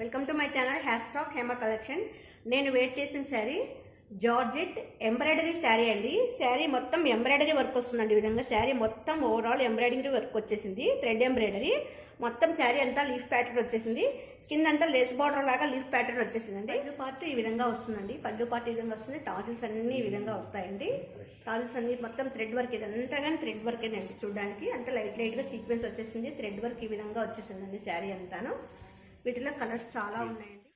Welcome to my channel hash talk Hema collection. నేను wait చేసిన sari georgette embroidery sari అండి. శారీ మొత్తం ఎంబ్రాయిడరీ వర్క్ వస్తుందండి. ఈ విధంగా శారీ మొత్తం ఓవరాల్ ఎంబ్రాయిడరీ వర్క్ వచ్చేసింది. థ్రెడ్ ఎంబ్రాయిడరీ మొత్తం శారీ అంతా లీఫ్ ప్యాటర్న్ వచ్చేసింది. కిందంతా లేస్ బార్డర్ లాగా లీఫ్ ప్యాటర్న్ వచ్చేసిందండి. పళ్ళు పార్ట్ ఈ విధంగా వస్తుందండి. పళ్ళు పార్ట్ ఈ విధంగా వస్తుంది. టాజిల్స్ అన్నీ ఈ విధంగా వస్తాయండి. టాజిల్స్ అన్ని మొత్తం థ్రెడ్ వర్క్, ఇదంతా కానీ థ్రెడ్ వర్క్ అండి. చూడడానికి అంత లైట్గా సీక్వెన్స్ వచ్చేసింది. థ్రెడ్ వర్క్ ఈ విధంగా వచ్చేసిందండి శారీ అంతాను. వీటిలో కలర్స్ చాలా ఉన్నాయండి.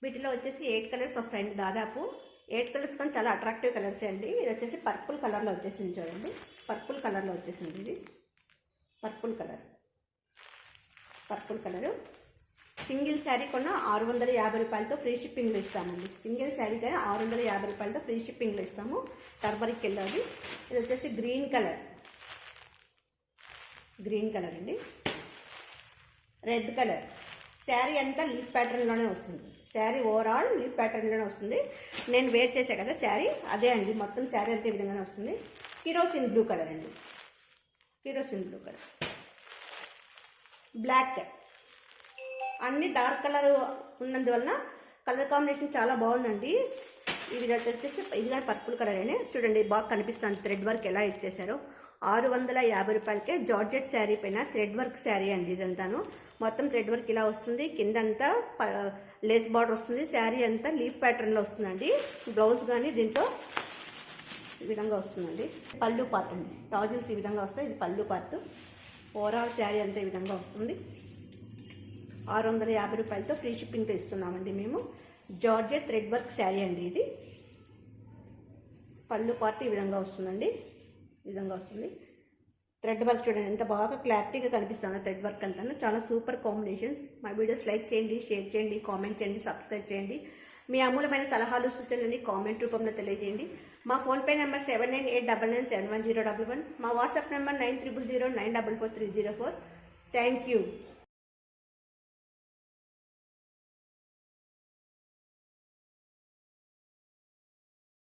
వీటిలో వచ్చేసి 8 కలర్స్ వస్తాయండి. దాదాపు 8 కలర్స్ కానీ చాలా అట్రాక్టివ్ కలర్స్ అండి. ఇది వచ్చేసి పర్పుల్ కలర్లో వచ్చేసింది. చూడండి, పర్పుల్ కలర్లో వచ్చేసింది. ఇది పర్పుల్ కలరు. సింగిల్ శారీ కొన్న 650 రూపాయలతో ఫ్రీ షిప్పింగ్లో ఇస్తామండి. సింగిల్ శారీ కానీ 650 రూపాయలతో ఫ్రీ షిప్పింగ్లో ఇస్తాము. టర్మరిక్ వెళ్ళాలి. ఇది వచ్చేసి గ్రీన్ కలర్ అండి. Red colour. శారీ అంతా లీఫ్ ప్యాటర్న్లోనే వస్తుంది. శారీ ఓవరాల్ లీఫ్ ప్యాటర్న్లోనే వస్తుంది. నేను వేర్ చేసా కదా శారీ, అదే అండి. మొత్తం శారీ అంతా ఈ విధంగానే వస్తుంది. కిరోసిన్ బ్లూ కలర్ అండి. బ్లాక్. అన్ని డార్క్ కలర్ ఉన్నందువలన కలర్ కాంబినేషన్ చాలా బాగుందండి. ఇది వచ్చేసి ఇది కానీ పర్పుల్ కలర్ అని చూడండి, బాగా కనిపిస్తుంది. థ్రెడ్ వర్క్ ఎలా ఇచ్చేసారో. 650 రూపాయలకే జార్జెట్ శారీ పైన థ్రెడ్ వర్క్ శారీ అండి. ఇదంతాను మొత్తం థ్రెడ్ వర్క్ ఇలా వస్తుంది. కిందంతా లేస్ బార్డర్ వస్తుంది. శారీ అంతా లీఫ్ ప్యాటర్న్లో వస్తుందండి. బ్లౌజ్ కానీ దీంట్లో ఈ విధంగా వస్తుందండి. పళ్ళు పార్ట్ అండి. టాజిల్స్ ఈ విధంగా వస్తాయి. ఇది పళ్ళు పార్ట్. ఓవరాల్ శారీ అంతా ఈ విధంగా వస్తుంది. 650 రూపాయలతో ఫ్రీ షిప్పింగ్తో ఇస్తున్నామండి మేము. జార్జెట్ థ్రెడ్ వర్క్ శారీ అండి. ఇది పళ్ళు పార్ట్ ఈ విధంగా వస్తుందండి. ఈ విధంగా వస్తుంది. థ్రెడ్ వర్క్ చూడండి ఎంత బాగా క్లారిటీగా కనిపిస్తుంది. థ్రెడ్ వర్క్ అంతా చాలా సూపర్ కాంబినేషన్స్. మా వీడియోస్ లైక్ చేయండి, షేర్ చేయండి, కామెంట్ చేయండి, సబ్స్క్రైబ్ చేయండి. మీ అమూలమైన సలహాలు సూచనలని కామెంట్ రూపంలో తెలియజేయండి. మా ఫోన్పే నెంబర్ 7989971011. మా వాట్సాప్ నెంబర్ 9300944304. Thank you.